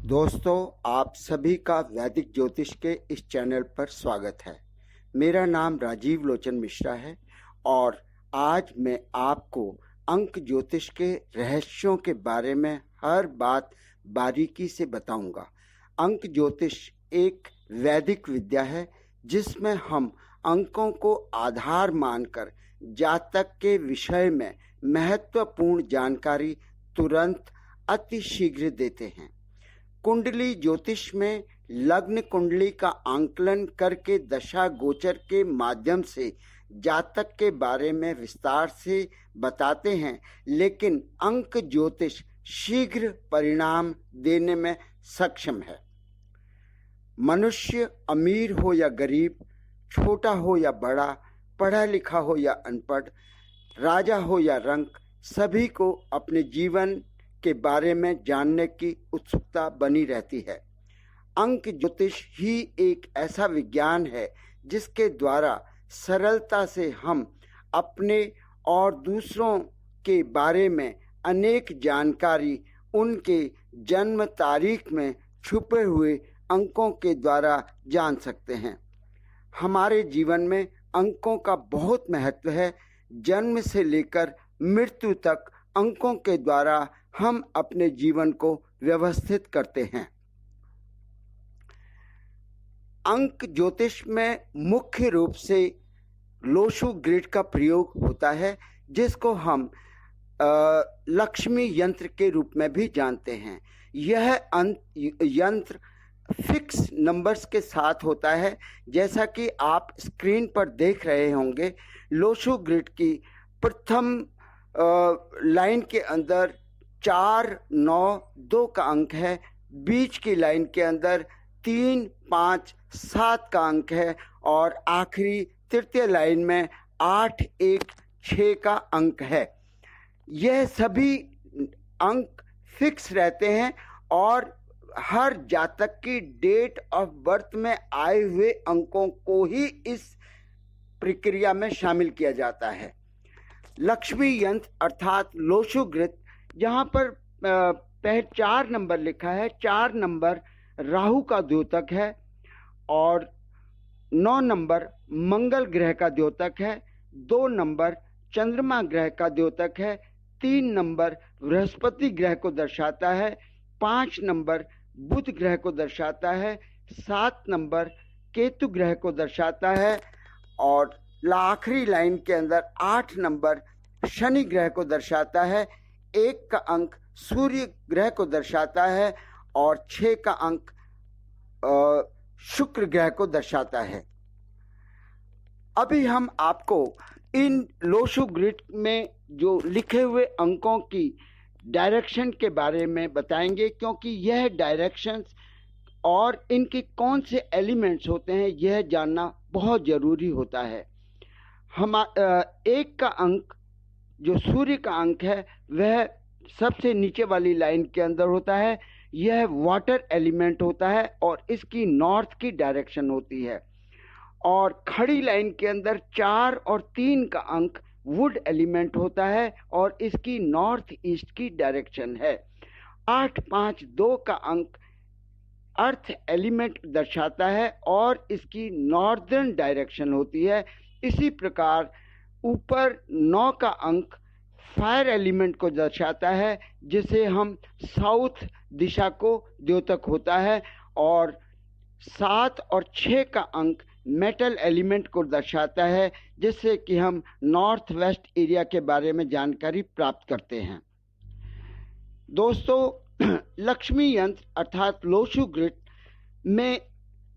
दोस्तों, आप सभी का वैदिक ज्योतिष के इस चैनल पर स्वागत है। मेरा नाम राजीव लोचन मिश्रा है और आज मैं आपको अंक ज्योतिष के रहस्यों के बारे में हर बात बारीकी से बताऊंगा। अंक ज्योतिष एक वैदिक विद्या है जिसमें हम अंकों को आधार मानकर जातक के विषय में महत्वपूर्ण जानकारी तुरंत अतिशीघ्र देते हैं। कुंडली ज्योतिष में लग्न कुंडली का आंकलन करके दशा गोचर के माध्यम से जातक के बारे में विस्तार से बताते हैं, लेकिन अंक ज्योतिष शीघ्र परिणाम देने में सक्षम है। मनुष्य अमीर हो या गरीब, छोटा हो या बड़ा, पढ़ा लिखा हो या अनपढ़, राजा हो या रंक, सभी को अपने जीवन के बारे में जानने की उत्सुकता बनी रहती है। अंक ज्योतिष ही एक ऐसा विज्ञान है जिसके द्वारा सरलता से हम अपने और दूसरों के बारे में अनेक जानकारी उनके जन्म तारीख में छुपे हुए अंकों के द्वारा जान सकते हैं। हमारे जीवन में अंकों का बहुत महत्व है। जन्म से लेकर मृत्यु तक अंकों के द्वारा हम अपने जीवन को व्यवस्थित करते हैं। अंक ज्योतिष में मुख्य रूप से लोशु ग्रिड का प्रयोग होता है, जिसको हम लक्ष्मी यंत्र के रूप में भी जानते हैं। यह यंत्र फिक्स नंबर्स के साथ होता है, जैसा कि आप स्क्रीन पर देख रहे होंगे। लोशु ग्रिड की प्रथम लाइन के अंदर 4, 9, 2 का अंक है। बीच की लाइन के अंदर 3, 5, 7 का अंक है और आखिरी तृतीय लाइन में 8, 1, 6 का अंक है। यह सभी अंक फिक्स रहते हैं और हर जातक की डेट ऑफ बर्थ में आए हुए अंकों को ही इस प्रक्रिया में शामिल किया जाता है। लक्ष्मी यंत्र अर्थात लोशु ग्रिड, जहाँ पर पहले 4 नंबर लिखा है, 4 नंबर राहु का द्योतक है और 9 नंबर मंगल ग्रह का द्योतक है, 2 नंबर चंद्रमा ग्रह का द्योतक है, 3 नंबर बृहस्पति ग्रह को दर्शाता है, 5 नंबर बुध ग्रह को दर्शाता है, 7 नंबर केतु ग्रह को दर्शाता है और आखिरी लाइन के अंदर 8 नंबर शनि ग्रह को दर्शाता है। 1 का अंक सूर्य ग्रह को दर्शाता है और 6 का अंक शुक्र ग्रह को दर्शाता है। अभी हम आपको इन लोशु ग्रिड में जो लिखे हुए अंकों की डायरेक्शन के बारे में बताएंगे, क्योंकि यह डायरेक्शंस और इनके कौन से एलिमेंट्स होते हैं यह जानना बहुत ज़रूरी होता है। 1 का अंक जो सूर्य का अंक है वह सबसे नीचे वाली लाइन के अंदर होता है। यह वाटर एलिमेंट होता है और इसकी नॉर्थ की डायरेक्शन होती है। और खड़ी लाइन के अंदर 4 और 3 का अंक वुड एलिमेंट होता है और इसकी नॉर्थ ईस्ट की डायरेक्शन है। 8, 5, 2 का अंक अर्थ एलिमेंट दर्शाता है और इसकी नॉर्दर्न डायरेक्शन होती है। इसी प्रकार ऊपर 9 का अंक फायर एलिमेंट को दर्शाता है, जिसे हम साउथ दिशा को द्योतक होता है और 7 और 6 का अंक मेटल एलिमेंट को दर्शाता है, जिससे कि हम नॉर्थ वेस्ट एरिया के बारे में जानकारी प्राप्त करते हैं। दोस्तों, लक्ष्मी यंत्र अर्थात लोशु ग्रिड में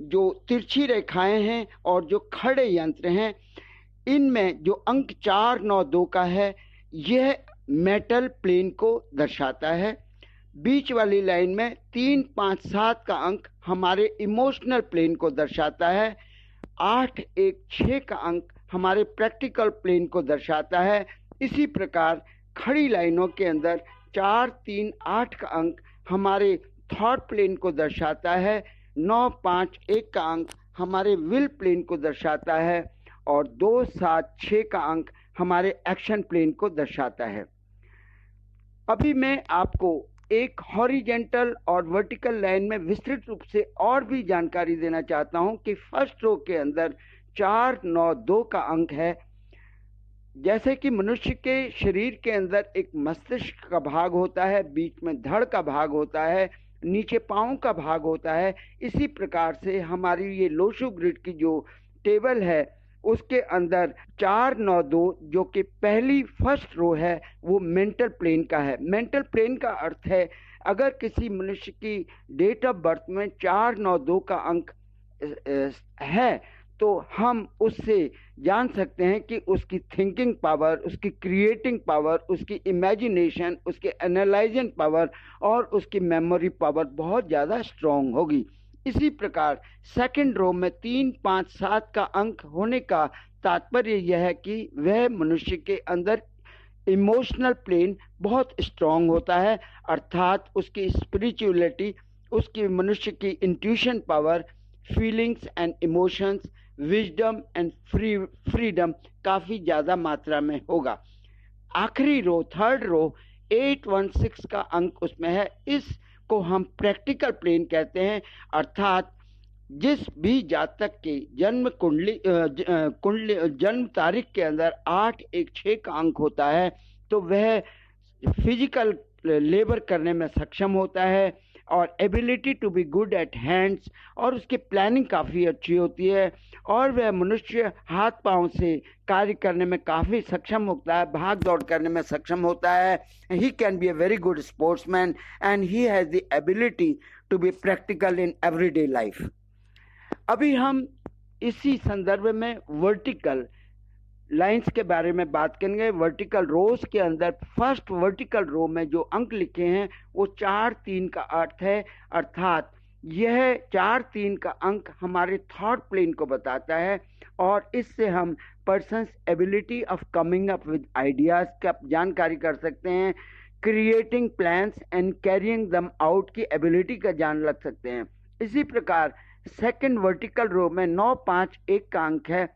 जो तिरछी रेखाएं हैं और जो खड़े यंत्र हैं, इनमें जो अंक 4, 9, 2 का है यह मेटल प्लेन को दर्शाता है। बीच वाली लाइन में 3, 5, 7 का अंक हमारे इमोशनल प्लेन को दर्शाता है। 8, 1, 6 का अंक हमारे प्रैक्टिकल प्लेन को दर्शाता है। इसी प्रकार खड़ी लाइनों के अंदर 4, 3, 8 का अंक हमारे थॉट प्लेन को दर्शाता है। 9, 5, 1 का अंक हमारे विल प्लेन को दर्शाता है और 2, 7, 6 का अंक हमारे एक्शन प्लेन को दर्शाता है। अभी मैं आपको एक हॉरिजेंटल और वर्टिकल लाइन में विस्तृत रूप से और भी जानकारी देना चाहता हूं कि फर्स्ट रो के अंदर 4, 9, 2 का अंक है। जैसे कि मनुष्य के शरीर के अंदर एक मस्तिष्क का भाग होता है, बीच में धड़ का भाग होता है, नीचे पाँव का भाग होता है, इसी प्रकार से हमारी ये लोशो ग्रिड की जो टेबल है उसके अंदर 4, 9, 2 जो कि पहली फर्स्ट रो है वो मेंटल प्लेन का है। मेंटल प्लेन का अर्थ है अगर किसी मनुष्य की डेट ऑफ बर्थ में 4, 9, 2 का अंक है तो हम उससे जान सकते हैं कि उसकी थिंकिंग पावर, उसकी क्रिएटिंग पावर, उसकी इमेजिनेशन, उसकी एनालाइजिंग पावर और उसकी मेमोरी पावर बहुत ज़्यादा स्ट्रॉन्ग होगी। इसी प्रकार सेकंड रो में 3, 5, 7 का अंक होने का तात्पर्य यह है कि वह मनुष्य के अंदर इमोशनल प्लेन बहुत स्ट्रॉन्ग होता है, अर्थात उसकी स्पिरिचुअलिटी, उसकी मनुष्य की intuition power, feelings and emotions, wisdom and freedom काफ़ी ज़्यादा मात्रा में होगा। आखिरी रो थर्ड रो 816 का अंक उसमें है। इसको हम प्रैक्टिकल प्लेन कहते हैं, अर्थात जिस भी जातक के जन्म कुंडली जन्म तारीख के अंदर 8, 1, 6 का अंक होता है तो वह फिजिकल लेबर करने में सक्षम होता है और ability to be good at hands, और उसकी प्लानिंग काफ़ी अच्छी होती है और वह मनुष्य हाथ पांव से कार्य करने में काफ़ी सक्षम होता है, भाग दौड़ करने में सक्षम होता है। He can be a very good sportsman and he has the ability to be practical in everyday life. अभी हम इसी संदर्भ में वर्टिकल लाइंस के बारे में बात करेंगे। वर्टिकल रोज के अंदर फर्स्ट वर्टिकल रो में जो अंक लिखे हैं वो 4, 3 का अर्थ है, अर्थात यह 4, 3 का अंक हमारे थॉट प्लेन को बताता है और इससे हम persons ability of coming up with ideas का जानकारी कर सकते हैं, creating plans and carrying them out की एबिलिटी का जान लग सकते हैं। इसी प्रकार सेकंड वर्टिकल रो में 9, 5, 1 का अंक है,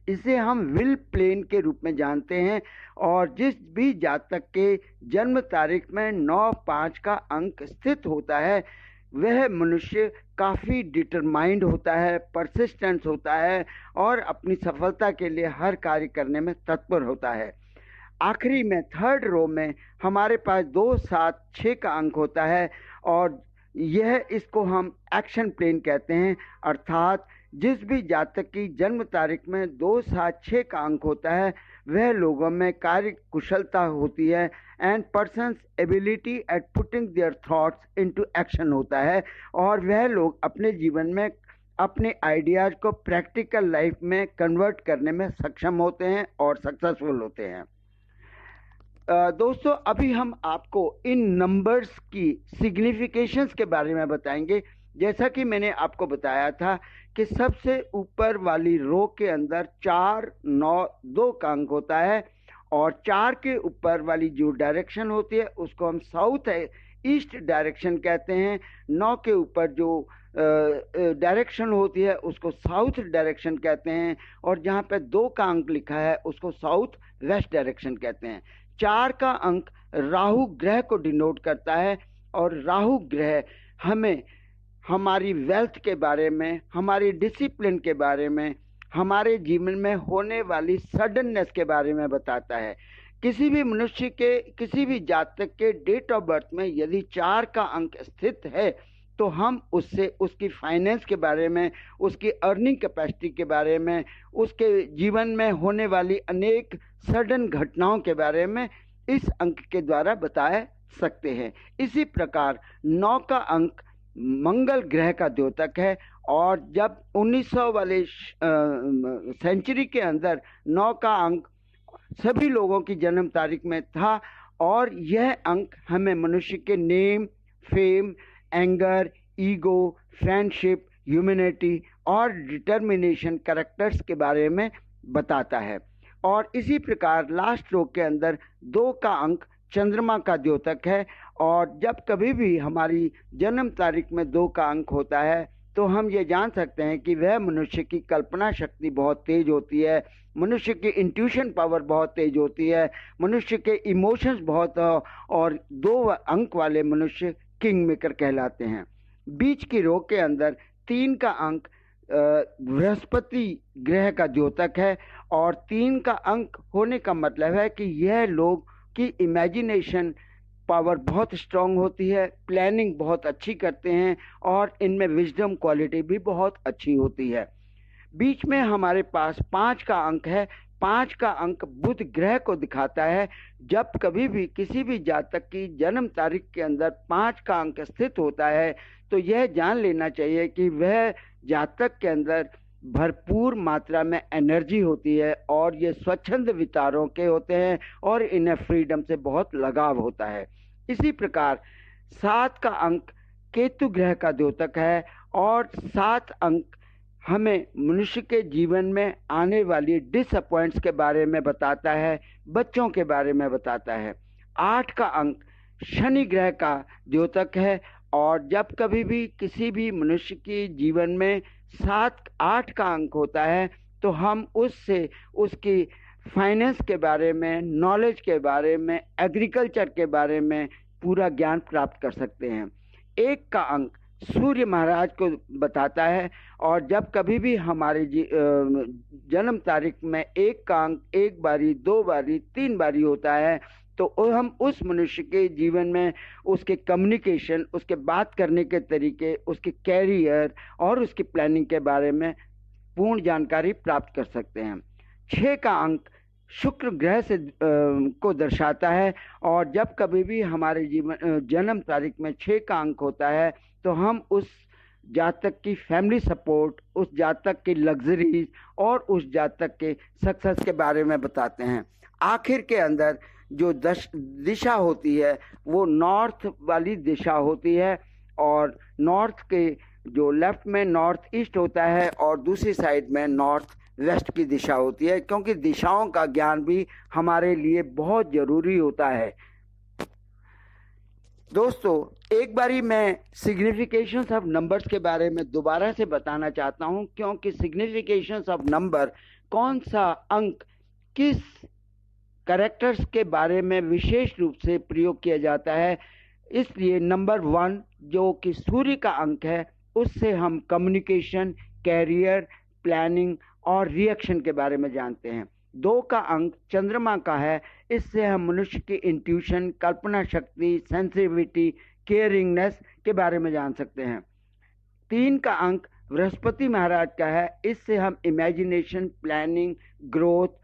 इसे हम विल प्लेन के रूप में जानते हैं और जिस भी जातक के जन्म तारीख में 9, 5 का अंक स्थित होता है वह मनुष्य काफ़ी डिटरमाइंड होता है, परसिस्टेंस होता है और अपनी सफलता के लिए हर कार्य करने में तत्पर होता है। आखिरी में थर्ड रो में हमारे पास 2, 7, 6 का अंक होता है और यह इसको हम एक्शन प्लेन कहते हैं, अर्थात जिस भी जातक की जन्म तारीख में 2, 7, 6 का अंक होता है वह लोगों में कार्य कुशलता होती है and persons ability eight putting their thoughts into action होता है और वह लोग अपने जीवन में अपने आइडियाज को प्रैक्टिकल लाइफ में कन्वर्ट करने में सक्षम होते हैं और सक्सेसफुल होते हैं। दोस्तों अभी हम आपको इन नंबर्स की सिग्निफिकेशंस के बारे में बताएंगे। जैसा कि मैंने आपको बताया था कि सबसे ऊपर वाली रो के अंदर 4, 9, 2 का अंक होता है और 4 के ऊपर वाली जो डायरेक्शन होती है उसको हम साउथ ईस्ट डायरेक्शन कहते हैं। 9 के ऊपर जो डायरेक्शन होती है उसको साउथ डायरेक्शन कहते हैं और जहाँ पे 2 का अंक लिखा है उसको साउथ वेस्ट डायरेक्शन कहते हैं। 4 का अंक राहु ग्रह को डिनोट करता है और राहु ग्रह हमें हमारी वेल्थ के बारे में, हमारी डिसिप्लिन के बारे में, हमारे जीवन में होने वाली सडननेस के बारे में बताता है। किसी भी मनुष्य के, किसी भी जातक के डेट ऑफ बर्थ में यदि 4 का अंक स्थित है तो हम उससे उसकी फाइनेंस के बारे में, उसकी अर्निंग कैपेसिटी के बारे में, उसके जीवन में होने वाली अनेक सडन घटनाओं के बारे में इस अंक के द्वारा बताए सकते हैं। इसी प्रकार 9 का अंक मंगल ग्रह का द्योतक है और जब 1900 वाले सेंचुरी के अंदर 9 का अंक सभी लोगों की जन्म तारीख में था और यह अंक हमें मनुष्य के name, fame, anger, ego, friendship, humanity और डिटर्मिनेशन कैरेक्टर्स के बारे में बताता है। और इसी प्रकार लास्ट रो के अंदर 2 का अंक चंद्रमा का द्योतक है और जब कभी भी हमारी जन्म तारीख में 2 का अंक होता है तो हम ये जान सकते हैं कि वह मनुष्य की कल्पना शक्ति बहुत तेज होती है, मनुष्य की इंट्यूशन पावर बहुत तेज होती है, मनुष्य के इमोशंस बहुत, और 2 अंक वाले मनुष्य किंग मेकर कहलाते हैं। बीच की रो के अंदर 3 का अंक बृहस्पति ग्रह का द्योतक है, और 3 का अंक होने का मतलब है कि यह लोग की इमेजिनेशन पावर बहुत स्ट्रांग होती है, प्लानिंग बहुत अच्छी करते हैं, और इनमें विजडम क्वालिटी भी बहुत अच्छी होती है। बीच में हमारे पास 5 का अंक है। 5 का अंक बुध ग्रह को दिखाता है। जब कभी भी किसी भी जातक की जन्म तारीख के अंदर 5 का अंक स्थित होता है तो यह जान लेना चाहिए कि वह जातक के अंदर भरपूर मात्रा में एनर्जी होती है, और ये स्वच्छंद विचारों के होते हैं, और इन्हें फ्रीडम से बहुत लगाव होता है। इसी प्रकार 7 का अंक केतु ग्रह का द्योतक है, और 7 अंक हमें मनुष्य के जीवन में आने वाली डिसअपॉइंट्स के बारे में बताता है, बच्चों के बारे में बताता है। 8 का अंक शनि ग्रह का द्योतक है, और जब कभी भी किसी भी मनुष्य के जीवन में 7-8 का अंक होता है तो हम उससे उसकी फाइनेंस के बारे में, नॉलेज के बारे में, एग्रीकल्चर के बारे में पूरा ज्ञान प्राप्त कर सकते हैं। 1 का अंक सूर्य महाराज को बताता है, और जब कभी भी हमारे जन्म तारीख में 1 का अंक 1 बारी, 2 बारी, 3 बारी होता है तो हम उस मनुष्य के जीवन में उसके कम्युनिकेशन, उसके बात करने के तरीके, उसके कैरियर और उसकी प्लानिंग के बारे में पूर्ण जानकारी प्राप्त कर सकते हैं। 6 का अंक शुक्र ग्रह से को दर्शाता है, और जब कभी भी हमारे जन्म तारीख में 6 का अंक होता है तो हम उस जातक की फैमिली सपोर्ट, उस जातक की लग्जरीज और उस जातक के सक्सेस के बारे में बताते हैं। आखिर के अंदर जो दिशा होती है वो नॉर्थ वाली दिशा होती है, और नॉर्थ के जो लेफ्ट में नॉर्थ ईस्ट होता है और दूसरी साइड में नॉर्थ वेस्ट की दिशा होती है, क्योंकि दिशाओं का ज्ञान भी हमारे लिए बहुत ज़रूरी होता है। दोस्तों, एक बारी मैं सिग्निफिकेशंस ऑफ नंबर्स के बारे में दोबारा से बताना चाहता हूं, क्योंकि सिग्निफिकेशंस ऑफ नंबर, कौन सा अंक किस कैरेक्टर्स के बारे में विशेष रूप से प्रयोग किया जाता है, इसलिए नंबर 1 जो कि सूर्य का अंक है उससे हम कम्युनिकेशन, कैरियर, प्लानिंग और रिएक्शन के बारे में जानते हैं। 2 का अंक चंद्रमा का है, इससे हम मनुष्य की इंट्यूशन, कल्पना शक्ति, सेंसिटिविटी, केयरिंगनेस के बारे में जान सकते हैं। 3 का अंक बृहस्पति महाराज का है, इससे हम इमेजिनेशन, प्लानिंग, ग्रोथ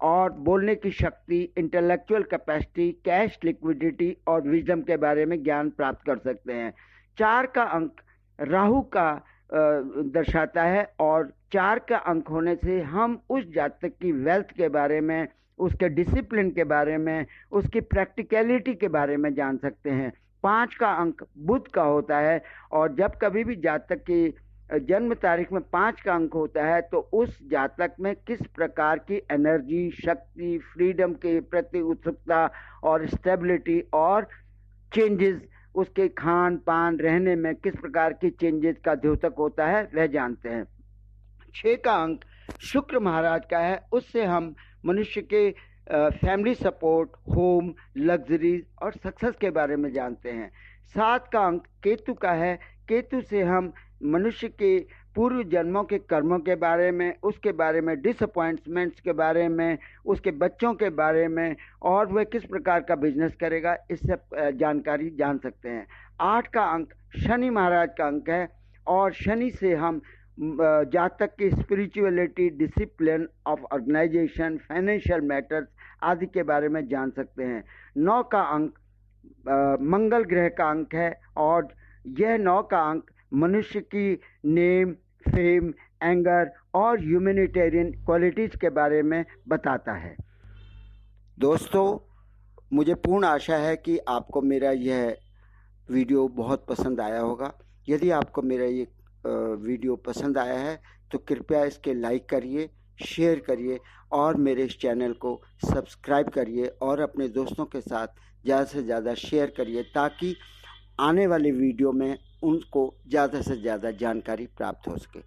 और बोलने की शक्ति, इंटेलेक्चुअल कैपेसिटी, कैश लिक्विडिटी और विजडम के बारे में ज्ञान प्राप्त कर सकते हैं। 4 का अंक राहु का दर्शाता है, और 4 का अंक होने से हम उस जातक की वेल्थ के बारे में, उसके डिसिप्लिन के बारे में, उसकी प्रैक्टिकलिटी के बारे में जान सकते हैं। 5 का अंक बुध का होता है, और जब कभी भी जातक की जन्म तारीख में 5 का अंक होता है तो उस जातक में किस प्रकार की एनर्जी, शक्ति, फ्रीडम के प्रति उत्सुकता और स्टेबिलिटी और चेंजेस, उसके खान पान, रहने में किस प्रकार की चेंजेस का द्योतक होता है वह जानते हैं। 6 का अंक शुक्र महाराज का है, उससे हम मनुष्य के फैमिली सपोर्ट, होम, लग्जरीज और सक्सेस के बारे में जानते हैं। 7 का अंक केतु का है, केतु से हम मनुष्य के पूर्व जन्मों के कर्मों के बारे में, उसके बारे में, डिसअपॉइंटमेंट्स के बारे में, उसके बच्चों के बारे में और वह किस प्रकार का बिजनेस करेगा, इससे जानकारी जान सकते हैं। 8 का अंक शनि महाराज का अंक है, और शनि से हम जातक की spirituality, discipline of organisation, financial matters आदि के बारे में जान सकते हैं। 9 का अंक मंगल ग्रह का अंक है, और यह 9 का अंक मनुष्य की नेम, फेम, एंगर और ह्यूमैनिटेरियन क्वालिटीज़ के बारे में बताता है। दोस्तों, मुझे पूर्ण आशा है कि आपको मेरा यह वीडियो बहुत पसंद आया होगा। यदि आपको मेरा ये वीडियो पसंद आया है तो कृपया इसके लाइक करिए, शेयर करिए और मेरे इस चैनल को सब्सक्राइब करिए, और अपने दोस्तों के साथ ज़्यादा से ज़्यादा शेयर करिए, ताकि आने वाले वीडियो में उनको ज़्यादा से ज़्यादा जानकारी प्राप्त हो सके।